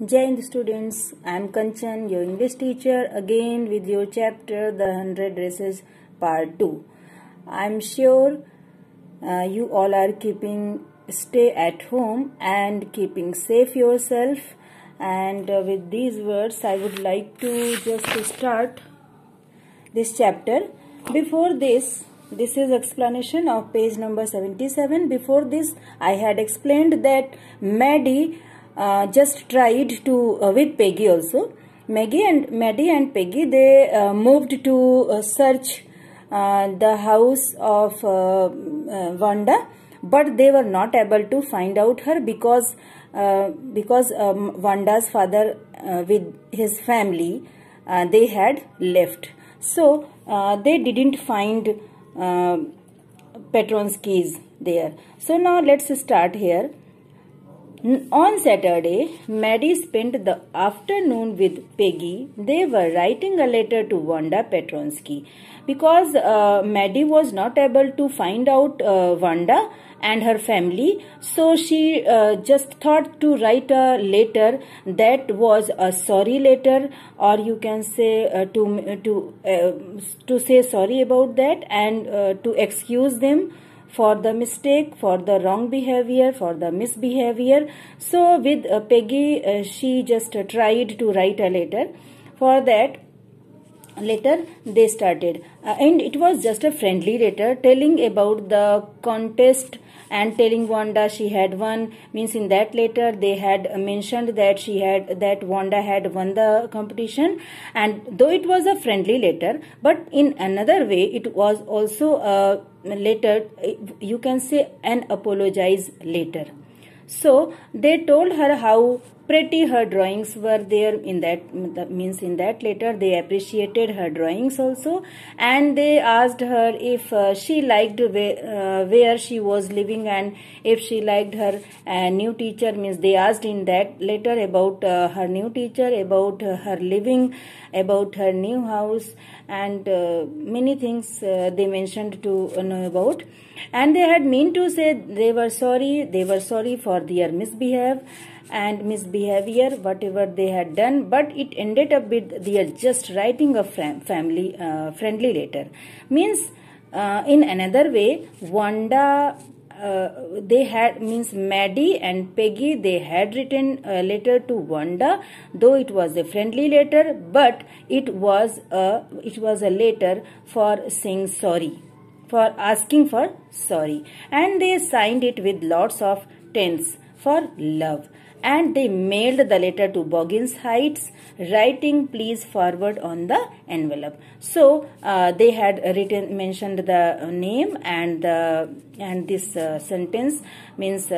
Jai Hind students, I am Kanchan, your English teacher, again with your chapter The 100 Dresses Part 2. I am sure you all are keeping stay at home and keeping safe yourself, and with these words I would like to just start this chapter. Before this is explanation of page number 77. Before this I had explained that Maddie just tried to with Peggy also. Maddie and Peggy, they moved to search the house of Wanda, but they were not able to find out her because Wanda's father with his family they had left. So they didn't find Petron's keys there. So now let's start here. On Saturday, Maddie spent the afternoon with Peggy. They were writing a letter to Wanda Petronsky because Maddie was not able to find out Wanda and her family, so she just thought to write a letter that was a sorry letter, or you can say to say sorry about that and to excuse them for the mistake, for the wrong behavior, for the misbehavior. So with Peggy, she just tried to write a letter. For that letter they started, and it was just a friendly letter telling about the contest and telling Wanda she had won. Means in that letter they had mentioned that Wanda had won the competition, and though it was a friendly letter, but in another way it was also a letter, you can say an apologize letter. So they told her how pretty her drawings were there. In that letter they appreciated her drawings also, and they asked her if she liked where she was living and if she liked her new teacher. Means they asked in that letter about her new teacher, about her living, about her new house, and many things they mentioned to know about. And they had mean to say they were sorry for their misbehavior, whatever they had done, but it ended up with they are just writing a family friendly letter. Means in another way, Wanda Maddie and Peggy, they had written a letter to Wanda, though it was a friendly letter, but it was a letter for saying sorry, for asking for sorry, and they signed it with lots of tens for love. And they mailed the letter to Boggins Heights, writing please forward on the envelope. So they had mentioned the name and this sentence means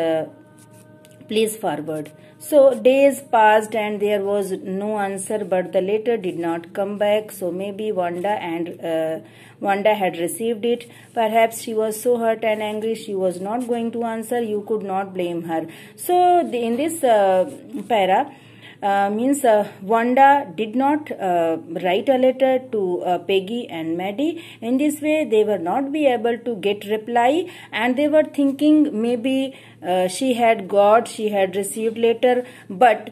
please forward. So days passed and there was no answer, but the letter did not come back. So maybe Wanda had received it. Perhaps she was so hurt and angry she was not going to answer. You could not blame her. So in this para, Wanda did not write a letter to Peggy and Maddie. In this way, they were not be able to get reply, and they were thinking maybe she had received letter, but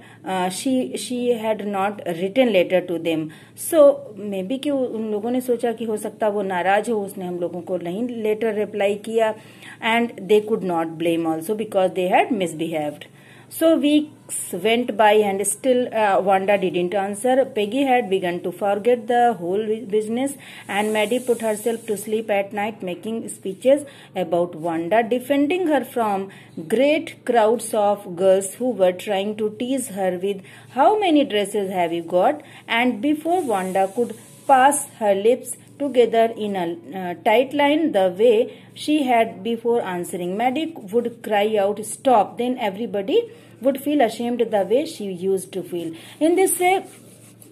she had not written letter to them. So maybe कि उन लोगों ने सोचा कि हो सकता वो नाराज हो, उसने हम लोगों को नहीं लेटर रिप्लाई किया, and they could not blame also because they had misbehaved. So weeks went by and still Wanda didn't answer. Peggy had begun to forget the whole business, and Maddie put herself to sleep at night making speeches about Wanda, defending her from great crowds of girls who were trying to tease her with how many dresses have you got. And before Wanda could pass her lips together in a tight line the way she had before answering, Maddie would cry out, "Stop!" Then everybody would feel ashamed the way she used to feel. In this way,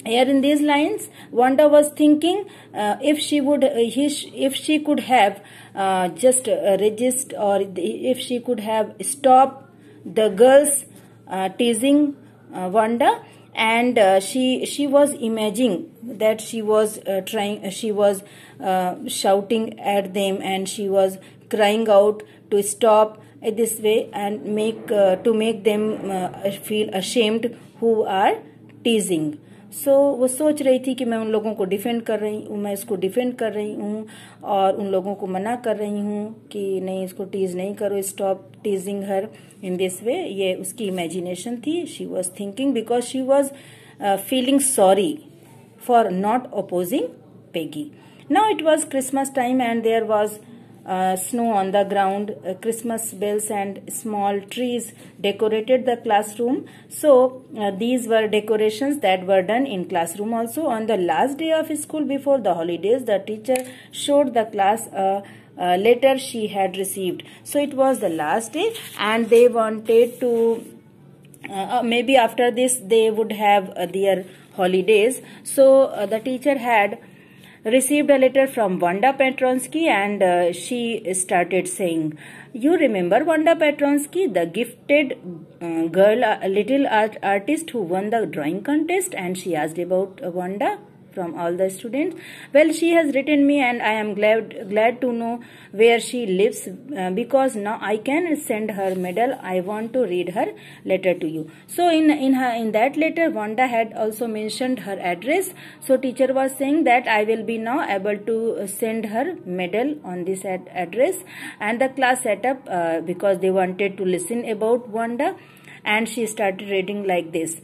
here in these lines, Wanda was thinking if she could have just resist, or if she could have stopped the girls teasing Wanda, and she was imagining that she was shouting at them, and she was crying out to stop, this way and make them feel ashamed who are teasing. सो वो सोच रही थी कि मैं उन लोगों को defend कर रही हूँ, मैं इसको डिफेंड कर रही हूँ और उन लोगों को मना कर रही हूँ कि नहीं, इसको टीज नहीं करो, stop टीजिंग her in this way. ये उसकी इमेजिनेशन थी. She was thinking because she was feeling sorry for not opposing Peggy. Now it was Christmas time and there was snow on the ground. Christmas bells and small trees decorated the classroom. So these were decorations that were done in classroom also. On the last day of school before the holidays, the teacher showed the class a letter she had received. So it was the last day and they wanted to maybe after this they would have their holidays. So the teacher had received a letter from Wanda Petronsky and she started saying, you remember Wanda Petronsky, the gifted girl, a little artist who won the drawing contest? And she asked about Wanda from all the students. Well, she has written me and I am glad to know where she lives because now I can send her medal. I want to read her letter to you. So in that letter, Wanda had also mentioned her address. So teacher was saying that I will be now able to send her medal on this address. And the class set up because they wanted to listen about Wanda. And she started reading like this.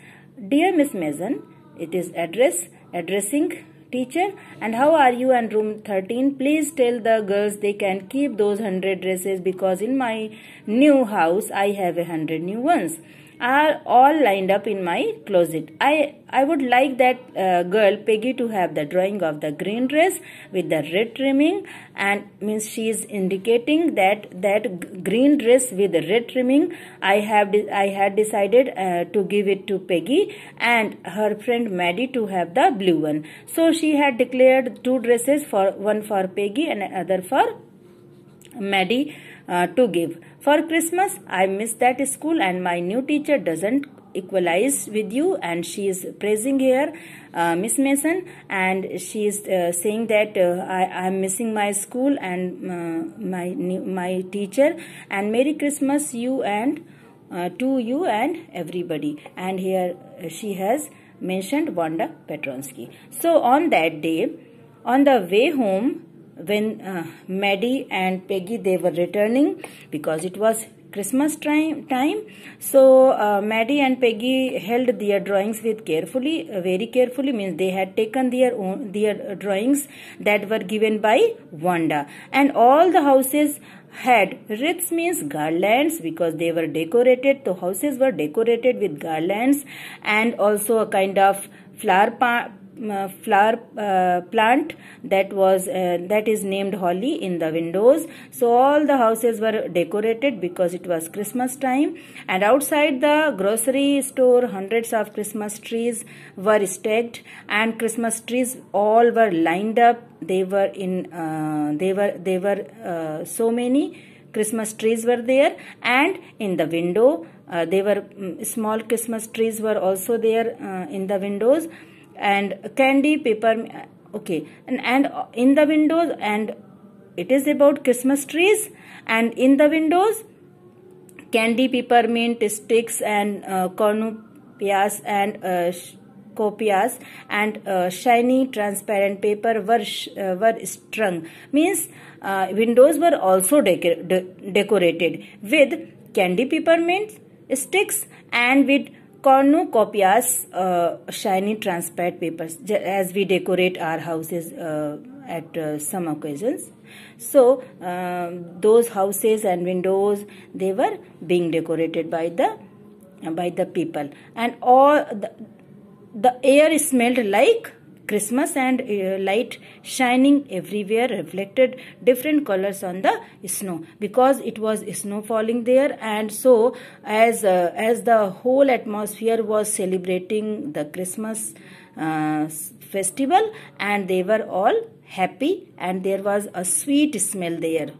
Dear Miss Mason, it is addressing teacher, and how are you and room 13? Please tell the girls they can keep those 100 dresses because in my new house I have 100 new ones. Are all lined up in my closet. I would like that girl Peggy to have the drawing of the green dress with the red trimming, and means she is indicating that green dress with the red trimming I had decided to give it to Peggy, and her friend Maddie to have the blue one. So she had declared 2 dresses, one for Peggy and another for Maddie to give. For Christmas, I miss that school and my new teacher doesn't equalize with you, and she is praising here Miss Mason, and she is saying that I am missing my school and my teacher, and Merry Christmas you and to you and everybody. And here she has mentioned Wanda Petronsky. So on that day, on the way home, when Maddie and Peggy, they were returning because it was Christmas time. So Maddie and Peggy held their drawings with very carefully, means they had taken their drawings that were given by Wanda, and all the houses had wreaths, means garlands, because they were decorated. The houses were decorated with garlands, and also a kind of flower plant that is named holly in the windows. So all the houses were decorated because it was Christmas time, and outside the grocery store hundreds of Christmas trees were stacked, and Christmas trees all were lined up. They were so many Christmas trees were there, and in the window they were small Christmas trees were also there in the windows, and candy paper, okay, and in the windows, and it is about Christmas trees, and in the windows candy peppermint sticks and cornucopias and copias and shiny transparent paper were strung, means windows were also decorated with candy peppermint sticks and with cornucopias, shiny transparent papers, as we decorate our houses at some occasions. So those houses and windows, they were being decorated by the people, and all the air smelled like Christmas, and light shining everywhere reflected different colors on the snow because it was snow falling there. And so as the whole atmosphere was celebrating the Christmas festival, and they were all happy, and there was a sweet smell there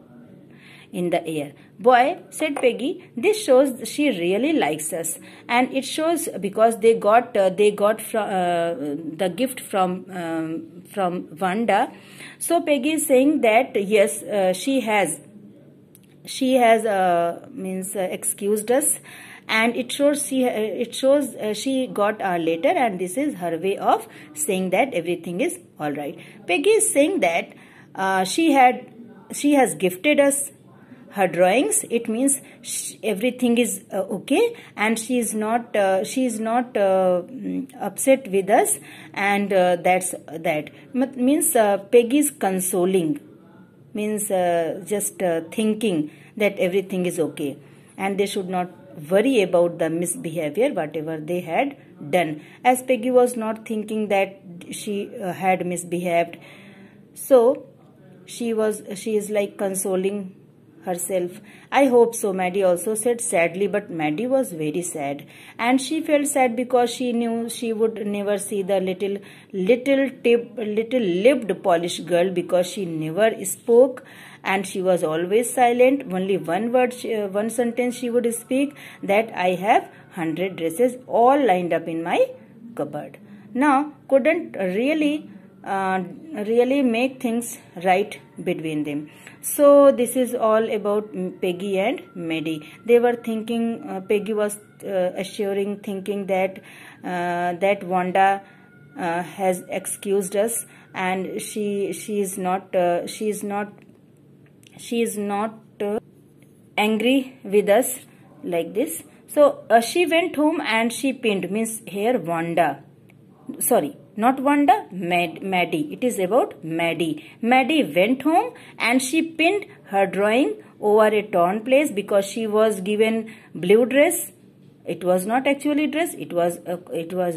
in the air. Boy, said Peggy, this shows she really likes us, and it shows because they got the gift from Wanda. So Peggy is saying that yes, she has she has excused us, and it shows she got our letter, and this is her way of saying that everything is all right. Peggy is saying that she has gifted us her drawings. It means everything is okay, and she is not upset with us, and that's that. Means Peggy is consoling, means just thinking that everything is okay, and they should not worry about the misbehavior whatever they had done, as Peggy was not thinking that she had misbehaved. So she is like consoling herself. I hope so, Maddie also said sadly, but Maddie was very sad, and she felt sad because she knew she would never see the little lipped polished girl, because she never spoke and she was always silent. Only one word, one sentence she would speak, that I have 100 dresses all lined up in my cupboard. Now couldn't really make things right between them. So this is all about Peggy and Maddie. They were thinking, Peggy was thinking that Wanda has excused us, and she is not angry with us like this. So she went home and she pinned, means here Wanda, sorry, not Wanda, Maddie. It is about Maddie. Maddie went home and she pinned her drawing over a torn place, because she was given blue dress. It was not actually dress. It was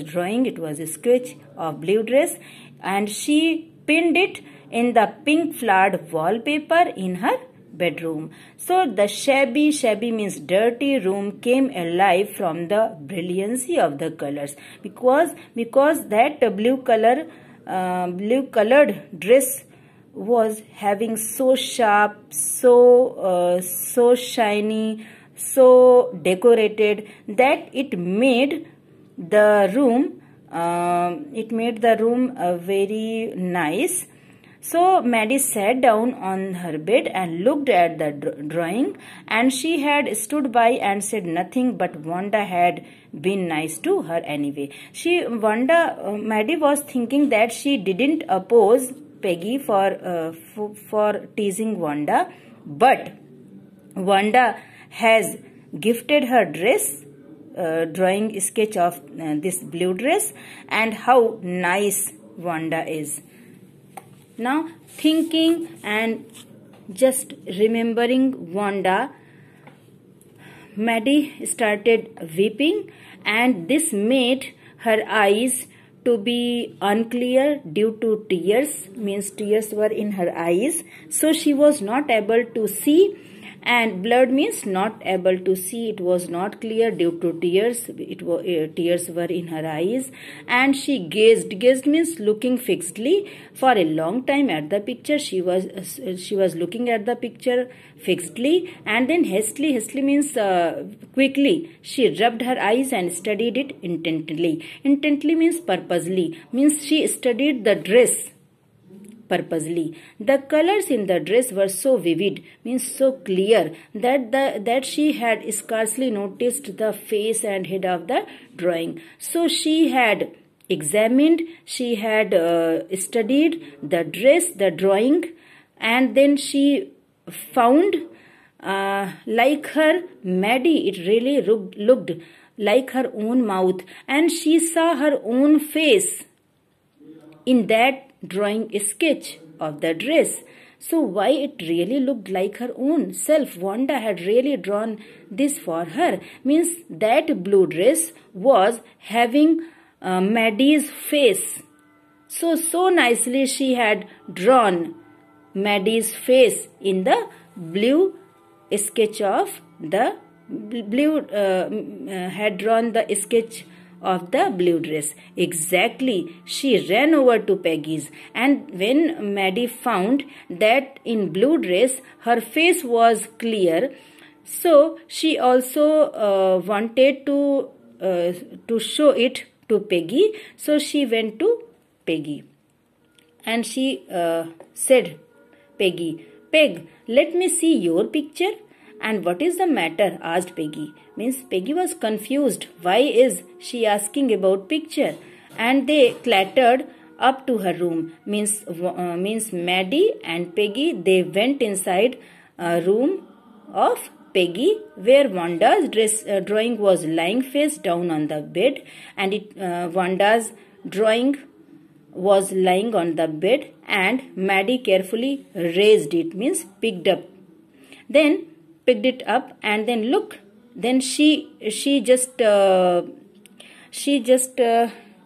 drawing. It was a sketch of blue dress, and she pinned it in the pink flowered wallpaper in her bedroom. So the shabby means dirty room came alive from the brilliancy of the colors, because that blue colored dress was having so sharp, so shiny, so decorated, that it made the room very nice. So Maddie sat down on her bed and looked at the drawing, and she had stood by and said nothing, but Wanda had been nice to her anyway. Maddie was thinking that she didn't oppose Peggy for teasing Wanda, but Wanda has gifted her dress, drawing sketch of this blue dress, and how nice Wanda is. Now thinking and just remembering Wanda, Maddie started weeping, and this made her eyes to be unclear due to tears, means tears were in her eyes, so she was not able to see, and blood means not able to see. It was not clear due to tears. Tears were in her eyes, and she gazed means looking fixedly for a long time at the picture. She was looking at the picture fixedly, and then hastily means quickly she rubbed her eyes and studied it intently. Intently means purposely, means she studied the dress purposely. The colors in the dress were so vivid, means so clear, that she had scarcely noticed the face and head of the drawing. So she had examined, she had studied the dress, the drawing, and then she found, like her Maddie, it really looked like her own mouth, and she saw her own face in that drawing sketch of the dress. So why it really looked like her own self? Wanda had really drawn this for her, means that blue dress was having Maddie's face. So nicely she had drawn Maddie's face in the blue sketch of the had drawn the sketch of the blue dress. Exactly, she ran over to Peggy's, and when Maddie found that in blue dress her face was clear, so she also wanted to show it to Peggy. So she went to Peggy, and she said, Peg, let me see your picture. And what is the matter? Asked Peggy. Means Peggy was confused. Why is she asking about picture? And they clattered up to her room. Means Maddie and Peggy, they went inside a room of Peggy, where Wanda's drawing was lying face down on the bed, and Wanda's drawing was lying on the bed, and Maddie carefully raised it, means picked it up, and then look. Then she just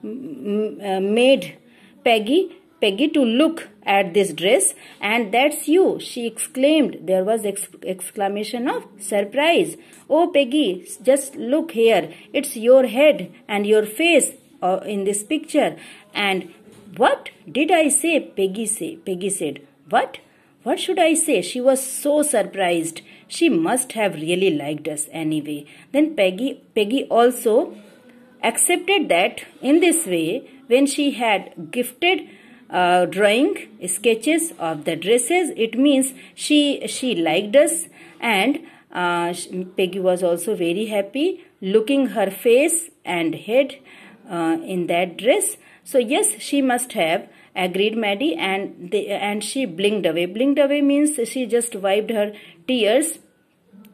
made Peggy to look at this dress, and that's you, she exclaimed. There was exclamation of surprise. Oh Peggy, just look here. It's your head and your face in this picture. And what did I say? Peggy said. What? What should I say? She was so surprised. She must have really liked us anyway. Then Peggy also accepted that in this way, when she had gifted drawing sketches of the dresses, it means she liked us, and Peggy was also very happy looking her face and head in that dress. So yes, she must have agreed, Maddie, and she blinked away. Blinked away means she just wiped her tears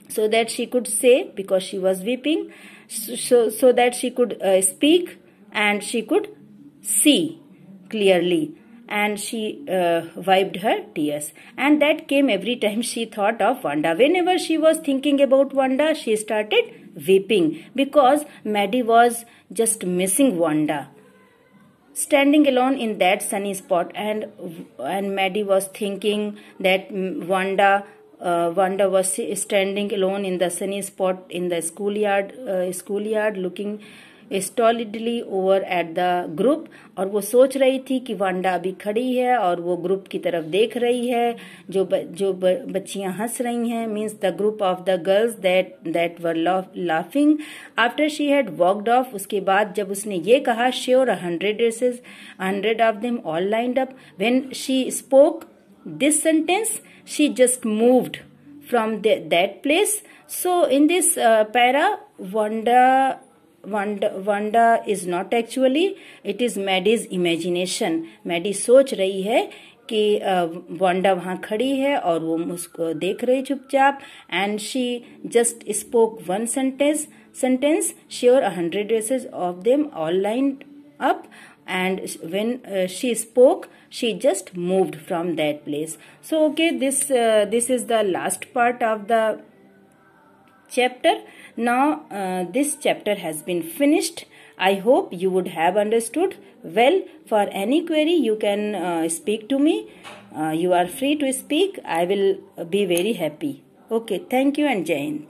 so that she could say, because she was weeping, so that she could speak and she could see clearly, and she wiped her tears. And that came every time she thought of Wanda. Whenever she was thinking about Wanda, she started weeping, because Maddie was just missing Wanda, standing alone in that sunny spot. And Maddie was thinking that Wanda was standing alone in the sunny spot in the schoolyard looking stolidly over at the group, और वो सोच रही थी कि Wanda अभी खड़ी है और वो ग्रुप की तरफ देख रही है, जो बच्चियां हंस रही हैं, means the group of the girls that were laughing after she had walked off. उसके बाद जब उसने ये कहा, sure 100 dresses, 100 of them all lined up. When she spoke this sentence, she just moved from that place. So in this para, Wanda is not actually, it is Maddie's imagination. Maddie सोच रही है कि Wanda वहाँ खड़ी है और वो उसको देख रही चुपचाप, and she just spoke one sentence, sure 100 dresses of them all lined up, and when she spoke, she just moved from that place. So okay, this is the last part of the chapter. Now this chapter has been finished. I hope you would have understood well. For any query, you can speak to me. You are free to speak. I will be very happy. Okay, thank you and Jai Hind.